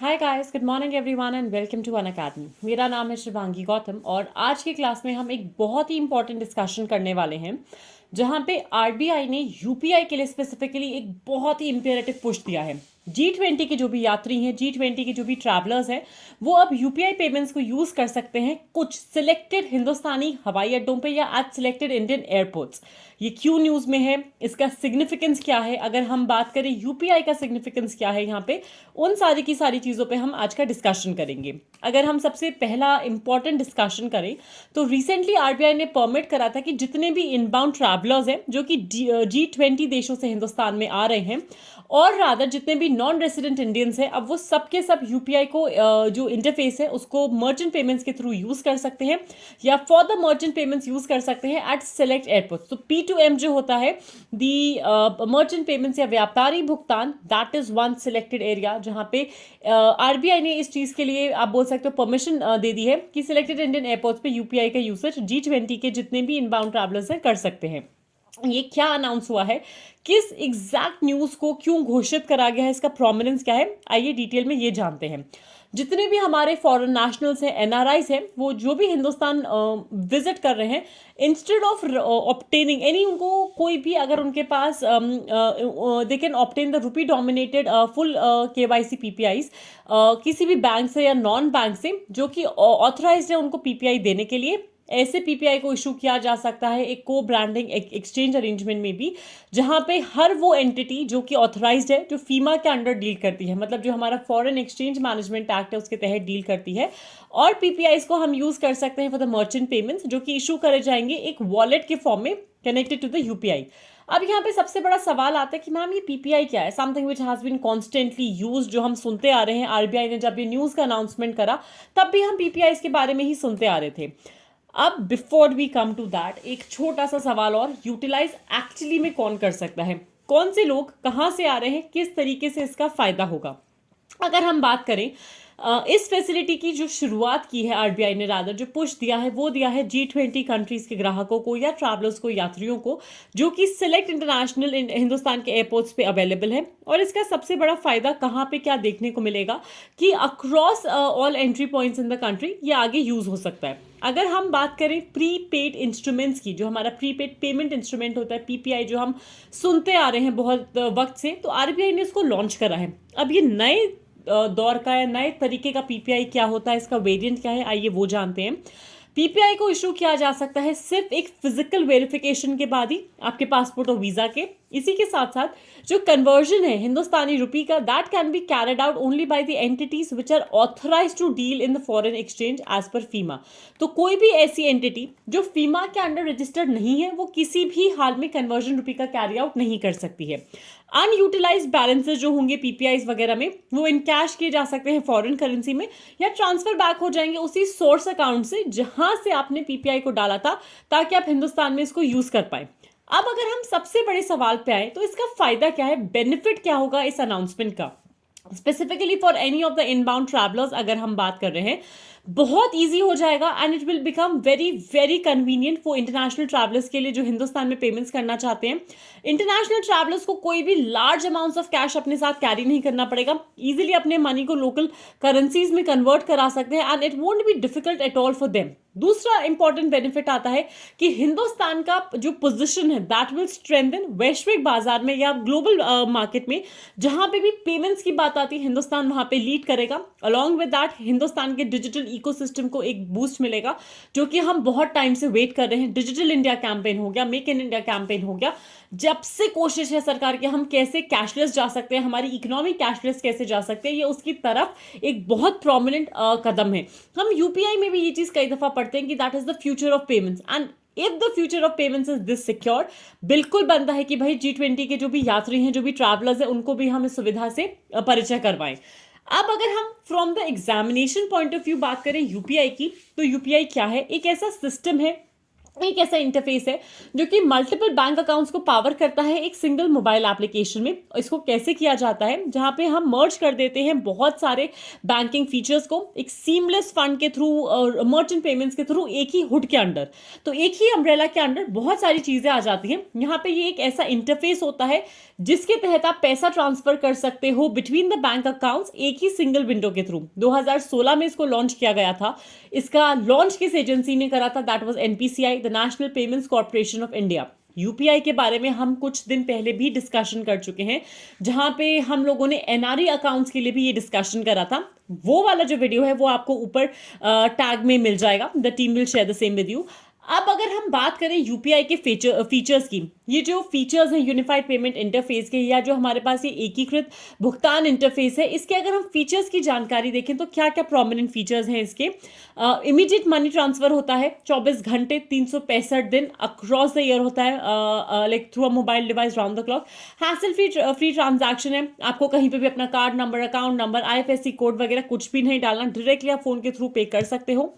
Hi guys, good morning everyone and welcome to Unacademy. मेरा नाम है शिवांगी गौतम और आज की क्लास में हम एक बहुत ही इंपॉर्टेंट डिस्कशन करने वाले हैं जहां पे आरबीआई ने यूपीआई के लिए स्पेसिफिकली एक बहुत ही इंपेरेटिव पुश दिया है। G20 के जो भी यात्री हैं, G20 के जो भी ट्रैवलर्स हैं, वो अब यूपीआई पेमेंट्स को यूज कर सकते हैं कुछ सिलेक्टेड हिंदुस्तानी हवाई अड्डों पे या एट सिलेक्टेड इंडियन एयरपोर्ट्स। ये क्यों न्यूज में है, इसका सिग्निफिकेंस क्या है, अगर हम बात करें यूपीआई का सिग्निफिकेंस क्या है यहाँ पे, उन सारी की सारी चीज़ों पे हम आज का डिस्कशन करेंगे। अगर हम सबसे पहला इंपॉर्टेंट डिस्कशन करें तो रिसेंटली आरबीआई ने परमिट करा था कि जितने भी इनबाउंड ट्रैवलर्स हैं जो कि G20 देशों से हिंदुस्तान में आ रहे हैं और रादर जितने भी नॉन रेसिडेंट इंडियंस हैं, अब वो सबके सब यूपीआई को जो इंटरफेस है उसको मर्चेंट पेमेंट्स के थ्रू यूज कर सकते हैं या for the merchant payments use कर सकते हैं एट सेलेक्ट एयरपोर्ट। तो P2M जो होता है, दी मर्चेंट पेमेंट्स या व्यापारी भुगतान, that is one selected area जहां पे आरबीआई ने इस चीज के लिए आप बोल सकते हो परमिशन दे दी है कि सिलेक्टेड इंडियन एयरपोर्ट्स पे यूपीआई का यूसेज G20 के जितने भी इनबाउंड ट्रैवलर्स हैं कर सकते हैं। ये क्या अनाउंस हुआ है, किस एग्जैक्ट न्यूज को क्यों घोषित करा गया है, इसका प्रोमिनेंस क्या है, आइए डिटेल में ये जानते हैं। जितने भी हमारे फॉरेन नेशनल्स हैं, एनआरआईज हैं, वो जो भी हिंदुस्तान विजिट कर रहे हैं, इंस्टेड ऑफ ऑप्टेनिंग एनी, उनको कोई भी अगर उनके पास they can obtain the rupee dominated full KYC PPIs किसी भी बैंक से या नॉन बैंक से जो कि ऑथराइज्ड है उनको पीपीआई देने के लिए, ऐसे पीपीआई को इशू किया जा सकता है एक को ब्रांडिंग एक्सचेंज अरेंजमेंट में भी, जहां पे हर वो एंटिटी जो कि ऑथराइज्ड है, जो फीमा के अंडर डील करती है, मतलब जो हमारा फॉरेन एक्सचेंज मैनेजमेंट एक्ट है उसके तहत डील करती है, और पीपीआईज को हम यूज कर सकते हैं फॉर द मर्चेंट पेमेंट्स जो कि इशू करे जाएंगे एक वॉलेट के फॉर्म में कनेक्टेड टू द यूपीआई। अब यहाँ पे सबसे बड़ा सवाल आता है कि मैम ये पीपीआई क्या है, something which has been constantly use, जो हम सुनते आ रहे हैं। आरबीआई ने जब ये न्यूज का अनाउंसमेंट करा तब भी हम पीपीआई के बारे में ही सुनते आ रहे थे। अब before we come to that, एक छोटा सा सवाल और, यूटिलाइज एक्चुअली में कौन कर सकता है, कौन से लोग कहां से आ रहे हैं, किस तरीके से इसका फायदा होगा। अगर हम बात करें इस फैसिलिटी की जो शुरुआत की है आरबीआई ने, रादर जो पुश दिया है वो दिया है G20 कंट्रीज के ग्राहकों को या ट्रैवलर्स को, यात्रियों को, जो कि सिलेक्ट इंटरनेशनल हिंदुस्तान के एयरपोर्ट्स पे अवेलेबल है। और इसका सबसे बड़ा फायदा कहाँ पे क्या देखने को मिलेगा कि across all entry points in the country ये आगे यूज हो सकता है। अगर हम बात करें प्रीपेड इंस्ट्रूमेंट्स की, जो हमारा प्रीपेड पेमेंट इंस्ट्रूमेंट होता है पीपीआई, जो हम सुनते आ रहे हैं बहुत वक्त से, तो आरबीआई ने इसको लॉन्च करा है। अब ये नए दौर का या नए तरीके का पीपीआई क्या होता है, इसका वेरिएंट क्या है, आइए वो जानते हैं। पीपीआई को इशू किया जा सकता है सिर्फ एक फिजिकल वेरिफिकेशन के बाद ही, आपके पासपोर्ट और वीजा के। इसी के साथ साथ जो कन्वर्जन है हिंदुस्तानी रुपी का, that can be carried out only by the entities which are authorised to deal in the foreign exchange as per FEMA. तो कोई भी ऐसी एंटिटी जो फीमा के अंडर रजिस्टर्ड नहीं है, वो किसी भी हाल में कन्वर्जन रुपी का कैरी आउट नहीं कर सकती है। अनयूटिलाइज बैलेंसेस जो होंगे पीपीआई वगैरह में, वो इन कैश किए जा सकते हैं फॉरेन करेंसी में, या ट्रांसफर बैक हो जाएंगे उसी सोर्स अकाउंट से जहां से आपने पीपीआई को डाला था, ताकि आप हिंदुस्तान में इसको यूज कर पाए। अब अगर हम सबसे बड़े सवाल पे आए तो इसका फायदा क्या है, बेनिफिट क्या होगा इस अनाउंसमेंट का, specifically for any of the inbound travellers अगर हम बात कर रहे हैं। बहुत इजी हो जाएगा and it will become very very convenient for international travellers के लिए जो हिंदुस्तान में पेमेंट्स करना चाहते हैं। इंटरनेशनल ट्रैवलर्स को कोई भी लार्ज अमाउंट्स ऑफ कैश अपने साथ कैरी नहीं करना पड़ेगा, इजीली अपने मनी को लोकल करेंसीज में कन्वर्ट करा सकते हैं and it won't be difficult at all for them. दूसरा इंपॉर्टेंट बेनिफिट आता है कि हिंदुस्तान का जो पोजीशन है दैट विल स्ट्रेंथन वैश्विक बाजार में या ग्लोबल मार्केट में, जहां पे भी पेमेंट्स की बात आती है हिंदुस्तान वहां पे लीड करेगा। अलॉन्ग विद दैट हिंदुस्तान के डिजिटल इकोसिस्टम को एक बूस्ट मिलेगा, जो कि हम बहुत टाइम से वेट कर रहे हैं। डिजिटल इंडिया कैंपेन हो गया, मेक इन इंडिया कैंपेन हो गया, जब से कोशिश है सरकार की हम कैसे कैशलेस जा सकते हैं, हमारी इकोनॉमी कैशलेस कैसे जा सकते हैं, ये उसकी तरफ एक बहुत प्रोमिनेंट कदम है। हम यूपीआई में भी ये चीज कई दफा पढ़ते हैं कि that is the future of payments and if the future of payments is this secure, बिल्कुल बनता है कि भाई G20 के जो भी यात्री हैं, जो भी ट्रैवलर्स हैं, उनको भी हम इस सुविधा से परिचय करवाएं। अब अगर हम from the examination point of view बात करें यूपीआई की, तो यूपीआई क्या है, एक ऐसा सिस्टम है एक ऐसा इंटरफेस है जो कि मल्टीपल बैंक अकाउंट्स को पावर करता है एक सिंगल मोबाइल एप्लीकेशन में। इसको कैसे किया जाता है, जहां पे हम मर्ज कर देते हैं बहुत सारे बैंकिंग फीचर्स को एक सीमलेस फंड के थ्रू और मर्चेंट पेमेंट्स के थ्रू एक ही हुड के अंडर। तो एक ही अम्ब्रेला के अंडर बहुत सारी चीजें आ जाती हैं। यहाँ पे ये एक ऐसा इंटरफेस होता है जिसके तहत आप पैसा ट्रांसफर कर सकते हो बिटवीन द बैंक अकाउंट्स एक ही सिंगल विंडो के थ्रू। 2016 में इसको लॉन्च किया गया था। इसका लॉन्च किस एजेंसी ने करा था? That was NPCI, the national payments corporation of India. UPI के बारे में हम कुछ दिन पहले भी डिस्कशन कर चुके हैं, जहां पे हम लोगों ने एनआरई अकाउंट्स के लिए भी ये डिस्कशन करा था। वो वाला जो वीडियो है वो आपको ऊपर टैग में मिल जाएगा। The team will share the same with you. अब अगर हम बात करें यूपीआई के फीचर्स की, ये जो फीचर्स हैं यूनिफाइड पेमेंट इंटरफेस के, या जो हमारे पास ये एकीकृत भुगतान इंटरफेस है, इसके अगर हम फीचर्स की जानकारी देखें तो क्या क्या प्रोमिनेंट फीचर्स हैं इसके। इमीडिएट मनी ट्रांसफर होता है 24 घंटे 365 दिन अक्रॉस द ईयर होता है, like through a mobile device round the clock. Hassle free transaction है, आपको कहीं पे भी अपना card number, account number, IFSC code वगैरह कुछ भी नहीं डालना, डायरेक्टली आप फोन के थ्रू पे कर सकते हो।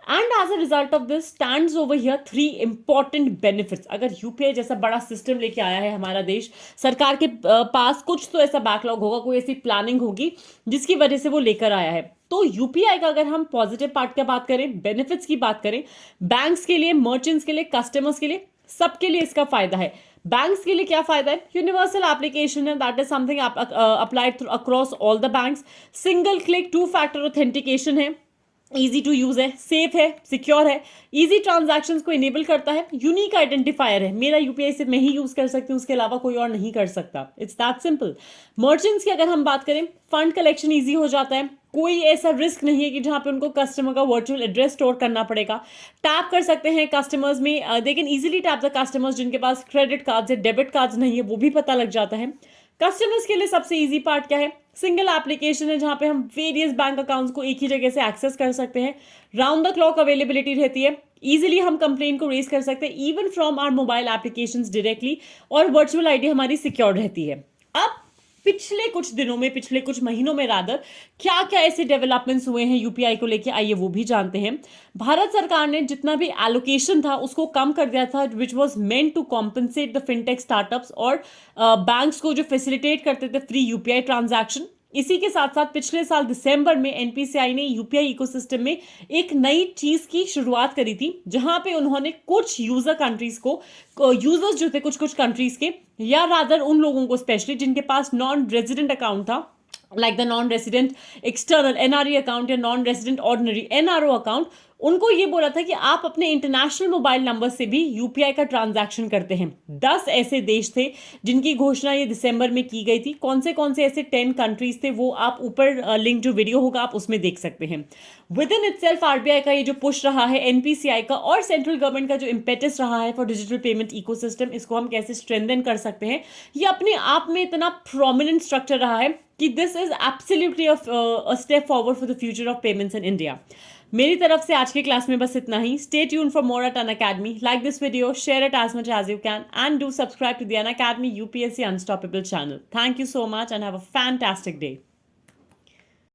And as a result of this stands over here 3 important benefits. अगर यूपीआई जैसा बड़ा सिस्टम लेके आया है हमारा देश, सरकार के पास कुछ तो ऐसा बैकलॉग होगा, कोई ऐसी प्लानिंग होगी जिसकी वजह से वो लेकर आया है। तो यूपीआई का अगर हम पॉजिटिव पार्ट की बात करें, बेनिफिट्स की बात करें, बैंक्स के लिए, मर्चेंट्स के लिए, कस्टमर्स के लिए, सबके लिए इसका फायदा है। बैंक्स के लिए क्या फायदा है? यूनिवर्सल एप्लीकेशन है, that is something applied across all the banks. Single click 2 factor authentication है, इजी टू यूज है, सेफ है, सिक्योर है, इजी ट्रांजैक्शंस को इनेबल करता है, यूनिक आइडेंटिफायर है, मेरा यूपीआई सिर्फ मैं ही यूज कर सकती हूँ, उसके अलावा कोई और नहीं कर सकता। It's that simple. मर्चेंट्स की अगर हम बात करें, फंड कलेक्शन इजी हो जाता है, कोई ऐसा रिस्क नहीं है कि जहां पे उनको कस्टमर का वर्चुअल एड्रेस स्टोर करना पड़ेगा। टैप कर सकते हैं कस्टमर्स में, they can easily tap the customers जिनके पास क्रेडिट कार्ड्स या डेबिट कार्ड्स नहीं है, वो भी पता लग जाता है। कस्टमर्स के लिए सबसे इजी पार्ट क्या है? सिंगल एप्लीकेशन है जहां पे हम वेरियस बैंक अकाउंट्स को एक ही जगह से एक्सेस कर सकते हैं। राउंड द क्लॉक अवेलेबिलिटी रहती है, इजीली हम कंप्लेन को रेज कर सकते हैं even from our mobile applications directly, और वर्चुअल आईडी हमारी सिक्योर रहती है। अब पिछले कुछ दिनों में, पिछले कुछ महीनों में रादर, क्या क्या ऐसे डेवलपमेंट्स हुए हैं यूपीआई को लेके, आइए वो भी जानते हैं। भारत सरकार ने जितना भी एलोकेशन था उसको कम कर दिया था, which was meant to compensate the fintech startups और बैंक्स को जो फैसिलिटेट करते थे फ्री यूपीआई ट्रांजैक्शन। इसी के साथ साथ पिछले साल दिसंबर में एनपीसीआई ने यूपीआई इकोसिस्टम में एक नई चीज की शुरुआत करी थी, जहां पे उन्होंने कुछ यूजर कंट्रीज को, यूजर्स जो थे कुछ कुछ कंट्रीज के, या रादर उन लोगों को स्पेशली जिनके पास नॉन रेजिडेंट अकाउंट था, like the non resident external NRE account या non resident ordinary NRO account, उनको ये बोला था कि आप अपने इंटरनेशनल मोबाइल नंबर से भी यूपीआई का ट्रांजैक्शन करते हैं। 10 ऐसे देश थे जिनकी घोषणा ये दिसंबर में की गई थी। कौन से ऐसे 10 कंट्रीज थे वो आप ऊपर लिंक जो वीडियो होगा आप उसमें देख सकते हैं। विद इन इटसेल्फ आरबीआई का ये जो पुश रहा है, एनपीसीआई का और सेंट्रल गवर्नमेंट का जो इम्पेटस रहा है फॉर डिजिटल पेमेंट इकोसिस्टम, इसको हम कैसे स्ट्रेंथन कर सकते हैं, ये अपने आप में इतना प्रोमिनेंट स्ट्रक्चर रहा है कि this is absolutely a step forward for the future of payments in India. मेरी तरफ से आज के क्लास में बस इतना ही। Stay tune for more at Unacademy. Like this video, share it as much as you can, and do subscribe to the Unacademy UPSC unstoppable channel. Thank you so much and have a fantastic day.